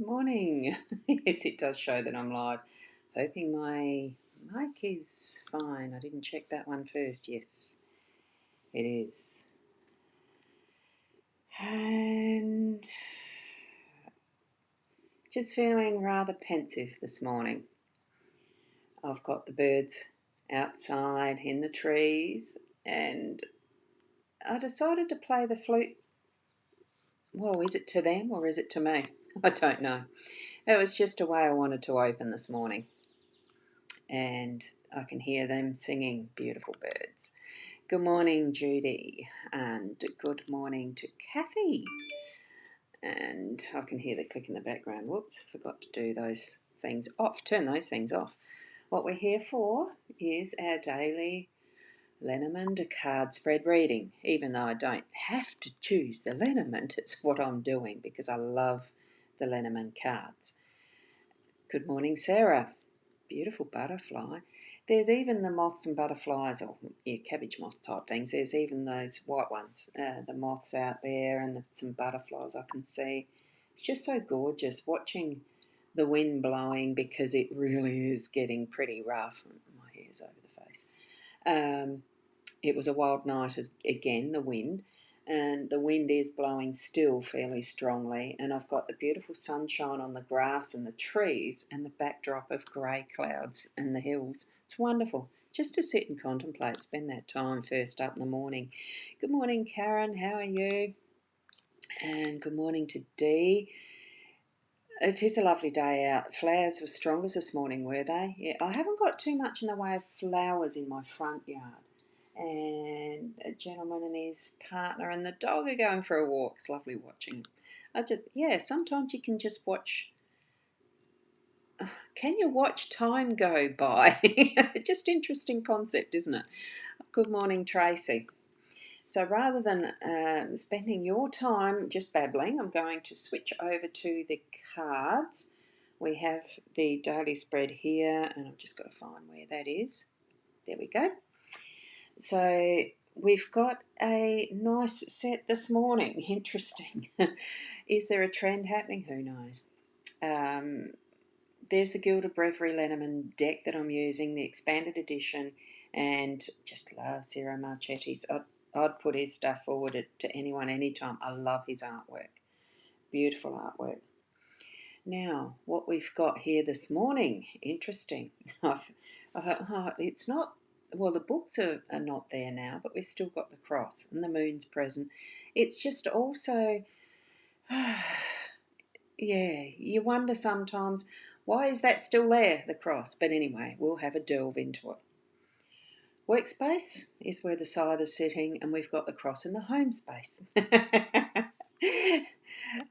Morning. Yes, it does show that I'm live. Hoping my mic is fine. I didn't check that one first. Yes, it is. And just feeling rather pensive this morning. I've got the birds outside in the trees, and I decided to play the flute. Well, is it to them or is it to me? I don't know. It was just a way I wanted to open this morning. And I can hear them singing, beautiful birds. Good morning, Judy, and good morning to Kathy. And I can hear the click in the background. Whoops, forgot to do those things off. Turn those things off. What we're here for is our daily Lenormand card spread reading. Even though I don't have to choose the Lenormand, it's what I'm doing because I love the Lenormand cards. Good morning, Sarah. Beautiful butterfly. There's even the moths and butterflies, or cabbage moth type things. There's even those white ones, the moths out there, and some butterflies I can see. It's just so gorgeous watching the wind blowing because it really is getting pretty rough. My hair's over the face. It was a wild night again, the wind. And the wind is blowing still fairly strongly, and I've got the beautiful sunshine on the grass and the trees and the backdrop of grey clouds and the hills. It's wonderful just to sit and contemplate, spend that time first up in the morning. Good morning, Karen, how are you? And good morning to Dee. It is a lovely day out. Flowers were strongest this morning, were they? Yeah, I haven't got too much in the way of flowers in my front yard. And a gentleman and his partner and the dog are going for a walk. It's lovely watching them. Sometimes you can just watch. Can you watch time go by? Just interesting concept, isn't it? Good morning, Tracy. So rather than spending your time just babbling, I'm going to switch over to the cards. We have the daily spread here, and I've just got to find where that is. There we go. So we've got a nice set this morning. Interesting. Is there a trend happening? Who knows? There's the Gilded Breviary Lenormand deck that I'm using, the expanded edition, and just love Ciro Marchetti's. I'd put his stuff forward to anyone, anytime. I love his artwork. Beautiful artwork. Now, what we've got here this morning, interesting. It's not, well, the books are not there now, but we've still got the cross and the moon's present. It's just also, you wonder sometimes, why is that still there, the cross? But anyway, we'll have a delve into it. Workspace is where the scythe is sitting, and we've got the cross in the home space.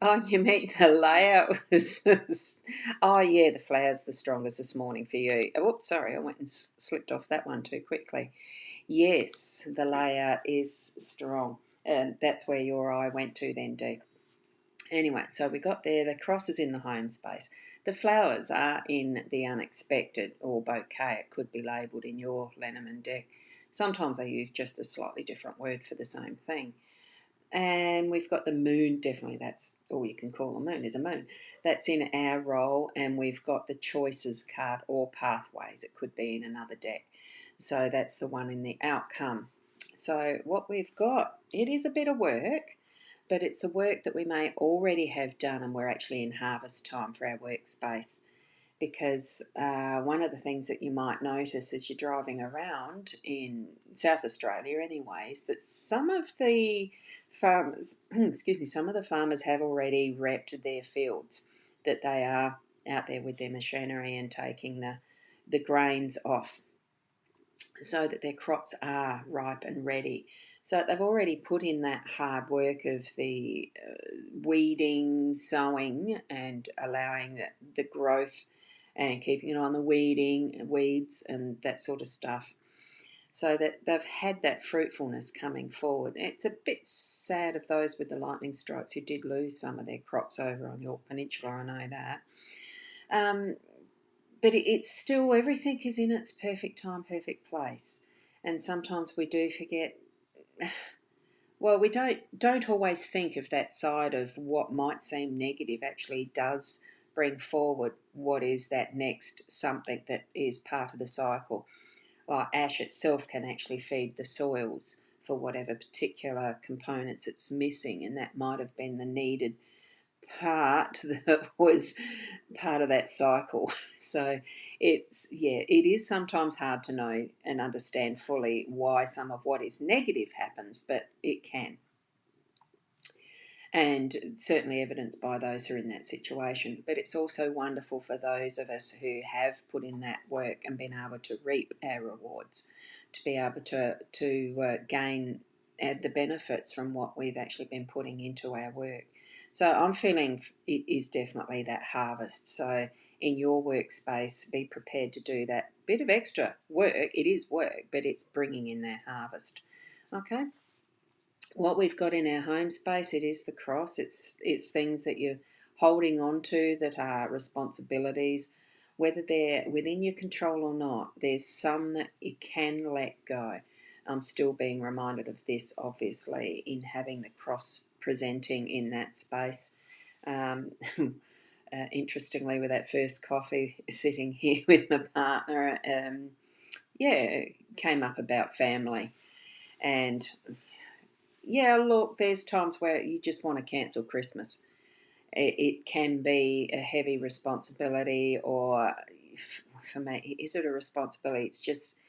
Oh, you mean the layout was... Oh, yeah, the flower's the strongest this morning for you. Oops, sorry, I went and slipped off that one too quickly. Yes, the layout is strong. And that's where your eye went to then, Dee. Anyway, so we got there, the cross is in the home space. The flowers are in the unexpected, or bouquet, it could be labelled in your Lenormand deck. Sometimes I use just a slightly different word for the same thing. And we've got the moon, definitely that's all you can call a moon, is a moon. That's in our role, and we've got the choices card or pathways. It could be in another deck. So that's the one in the outcome. So what we've got, it is a bit of work, but it's the work that we may already have done, and we're actually in harvest time for our workspace. Because one of the things that you might notice as you're driving around in South Australia anyway, is that some of the farmers, some of the farmers have already repped their fields, that they are out there with their machinery and taking the grains off so that their crops are ripe and ready. So they've already put in that hard work of the weeding, sowing, and allowing the growth and keeping an eye on the weeds and that sort of stuff, so that they've had that fruitfulness coming forward. It's a bit sad of those with the lightning strikes who did lose some of their crops over on York Peninsula, I know that. But it's still, everything is in its perfect time, perfect place. And sometimes we do forget, well, we don't always think of that side of what might seem negative actually does bring forward what is that next something that is part of the cycle. Like ash itself can actually feed the soils for whatever particular components it's missing, and that might have been the needed part that was part of that cycle. So it is sometimes hard to know and understand fully why some of what is negative happens, but it can. And certainly evidenced by those who are in that situation. But it's also wonderful for those of us who have put in that work and been able to reap our rewards, to be able to gain the benefits from what we've actually been putting into our work. So I'm feeling it is definitely that harvest. So in your workspace, be prepared to do that bit of extra work. It is work, but it's bringing in that harvest. Okay. What we've got in our home space, it is the cross. It's things that you're holding on to that are responsibilities, whether they're within your control or not. There's some that you can let go. I'm still being reminded of this, obviously, in having the cross presenting in that space. Um, interestingly, with that first coffee, sitting here with my partner, came up about family. And yeah, look, there's times where you just want to cancel Christmas. It can be a heavy responsibility, or for me, is it a responsibility? It's just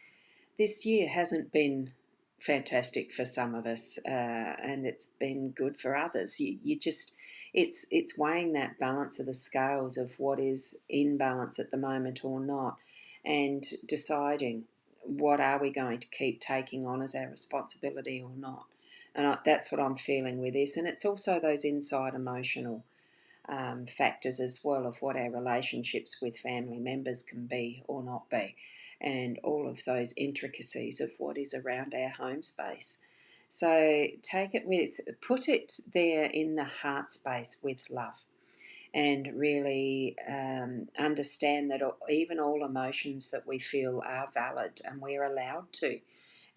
this year hasn't been fantastic for some of us, and it's been good for others. You just it's weighing that balance of the scales of what is in balance at the moment or not, and deciding what are we going to keep taking on as our responsibility or not. And that's what I'm feeling with this, and it's also those inside emotional factors as well of what our relationships with family members can be or not be, and all of those intricacies of what is around our home space. So put it there in the heart space with love, and really understand that even all emotions that we feel are valid and we're allowed to.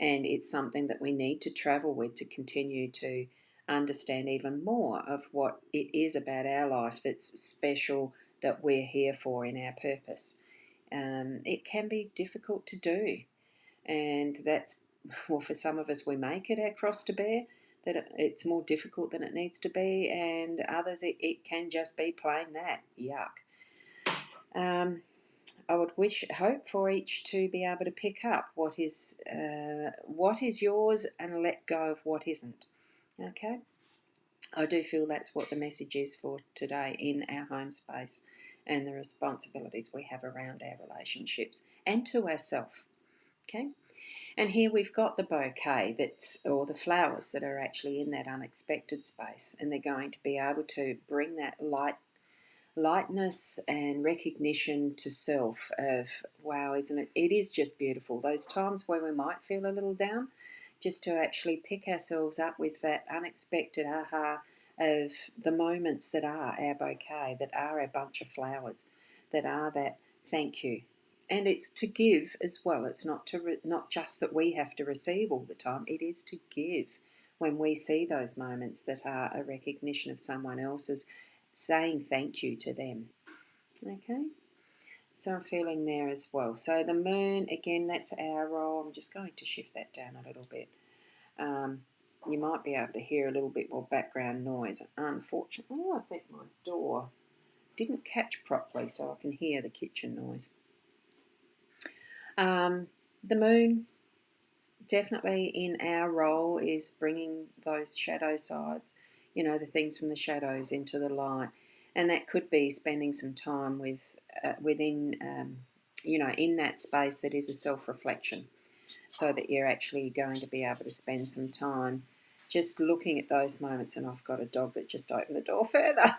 And it's something that we need to travel with to continue to understand even more of what it is about our life that's special, that we're here for in our purpose. It can be difficult to do, and that's, well, for some of us, we make it our cross to bear, that it's more difficult than it needs to be, and others, it can just be plain that yuck. I would hope for each to be able to pick up what is yours and let go of what isn't. Okay, I do feel that's what the message is for today in our home space, and the responsibilities we have around our relationships and to ourselves. Okay, and here we've got the bouquet or the flowers that are actually in that unexpected space, and they're going to be able to bring that lightness and recognition to self of, wow, isn't it? It is just beautiful. Those times where we might feel a little down, just to actually pick ourselves up with that unexpected aha of the moments that are our bouquet, that are our bunch of flowers, that are that thank you. And it's to give as well. It's not just that we have to receive all the time. It is to give when we see those moments that are a recognition of someone else's, saying thank you to them. Okay, so I'm feeling there as well. So the moon, again, that's our role. I'm just going to shift that down a little bit. You might be able to hear a little bit more background noise. Unfortunately, I think my door didn't catch properly, so I can hear the kitchen noise. The moon, definitely in our role, is bringing those shadow sides, the things from the shadows into the light. And that could be spending some time within, in that space that is a self-reflection, so that you're actually going to be able to spend some time just looking at those moments. And I've got a dog that just opened the door further.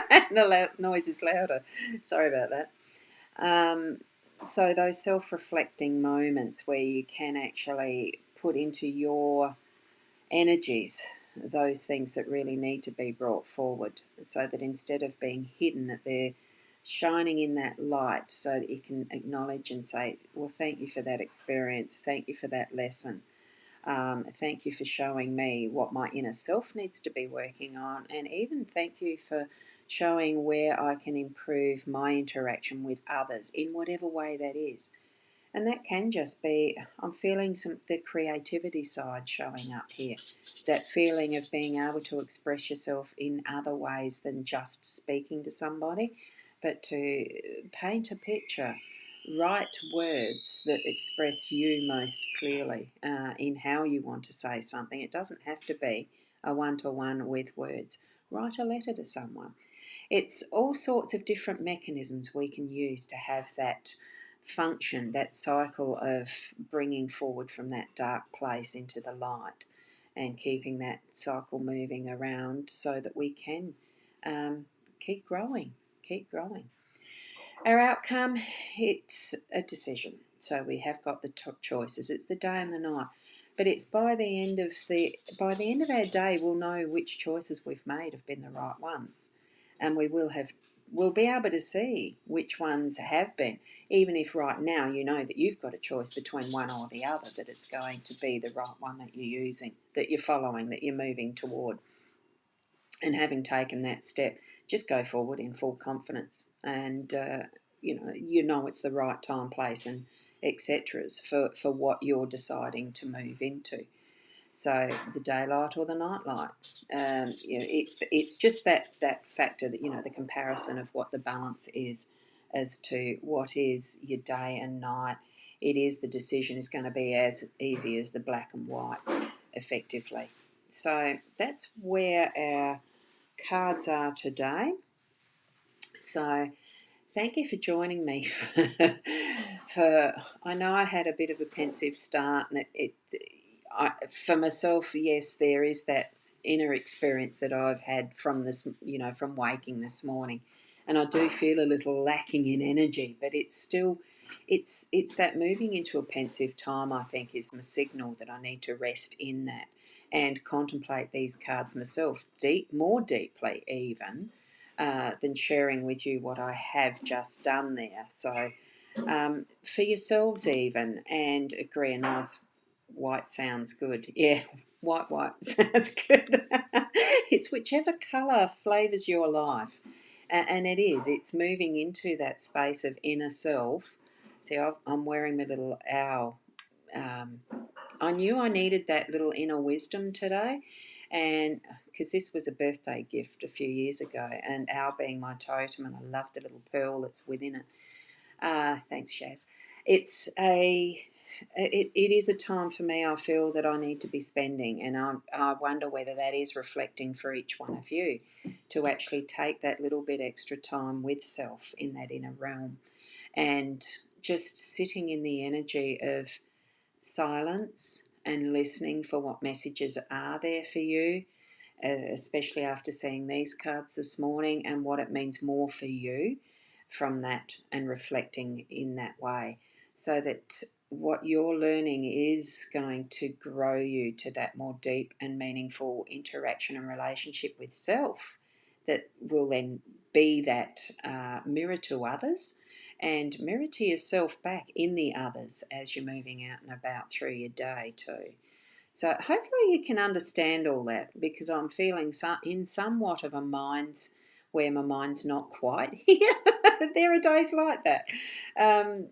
And the noise is louder. Sorry about that. So those self-reflecting moments where you can actually put into your energies those things that really need to be brought forward, so that instead of being hidden, that they're shining in that light, so that you can acknowledge and say, well, thank you for that experience, thank you for that lesson, thank you for showing me what my inner self needs to be working on, and even thank you for showing where I can improve my interaction with others in whatever way that is. And that can just be, I'm feeling the creativity side showing up here. That feeling of being able to express yourself in other ways than just speaking to somebody, but to paint a picture, write words that express you most clearly in how you want to say something. It doesn't have to be a one-to-one with words. Write a letter to someone. It's all sorts of different mechanisms we can use to have that function, that cycle of bringing forward from that dark place into the light and keeping that cycle moving around so that we can keep growing, keep growing. Our outcome, it's a decision. So we have got the top choices. It's the day and the night. But it's by the end of our day, we'll know which choices we've made have been the right ones. And we'll be able to see which ones have been, even if right now you know that you've got a choice between one or the other, that it's going to be the right one that you're using, that you're following, that you're moving toward. And having taken that step, just go forward in full confidence, and you know it's the right time, place, and etc. for what you're deciding to move into. So the daylight or the nightlight, it's just that factor, that the comparison of what the balance is as to what is your day and night. It is, the decision is going to be as easy as the black and white, effectively. So that's where our cards are today. So thank you for joining me for I know I had a bit of a pensive start, and for myself, yes, there is that inner experience that I've had from this, from waking this morning, and I do feel a little lacking in energy, but it's still, it's that moving into a pensive time, I think, is my signal that I need to rest in that and contemplate these cards myself more deeply even than sharing with you what I have just done there. So for yourselves even, and agree, a nice white sounds good. Yeah, white sounds good. It's whichever colour flavours your life. And it's moving into that space of inner self. See, I'm wearing my little owl. I knew I needed that little inner wisdom today, and because this was a birthday gift a few years ago, and owl being my totem, and I love the little pearl that's within it. Thanks, Shaz. It is a time for me, I feel, that I need to be spending, and I wonder whether that is reflecting for each one of you, to actually take that little bit extra time with self in that inner realm, and just sitting in the energy of silence and listening for what messages are there for you, especially after seeing these cards this morning, and what it means more for you from that, and reflecting in that way, so that what you're learning is going to grow you to that more deep and meaningful interaction and relationship with self, that will then be that mirror to others, and mirror to yourself back in the others as you're moving out and about through your day too. So hopefully you can understand all that, because I'm feeling in somewhat of a mind where my mind's not quite here. There are days like that. And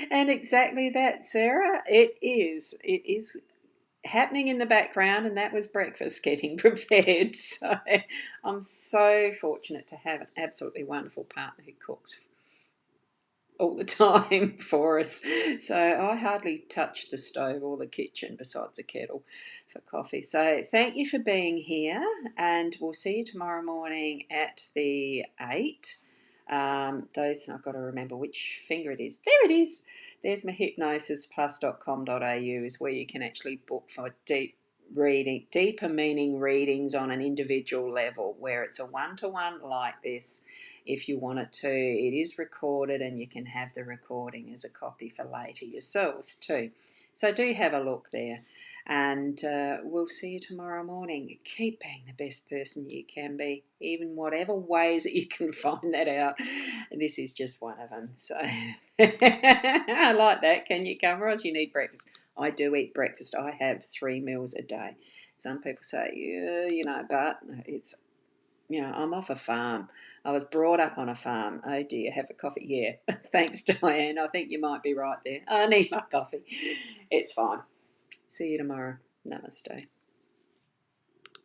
and exactly that, Sarah. It is. It is happening in the background, and that was breakfast getting prepared. So I'm so fortunate to have an absolutely wonderful partner who cooks all the time for us. So I hardly touch the stove or the kitchen besides a kettle for coffee. So thank you for being here, and we'll see you tomorrow morning at the 8. I've got to remember which finger it is. There it is. There's my hypnosisplus.com.au is where you can actually book for deeper meaning readings on an individual level, where it's a one-to-one like this. If you want it to, it is recorded, and you can have the recording as a copy for later yourselves too. So do have a look there, and we'll see you tomorrow morning. Keep being the best person you can be, even whatever ways that you can find that out. This is just one of them. So I like that. Can you come, or else you need breakfast? I do eat breakfast. I have 3 meals a day. Some people say, yeah, you know, but it's, you know, I'm off a farm. I was brought up on a farm. Oh dear, have a coffee. Yeah. Thanks, Diane. I think you might be right there. I need my coffee. It's fine. See you tomorrow. Namaste.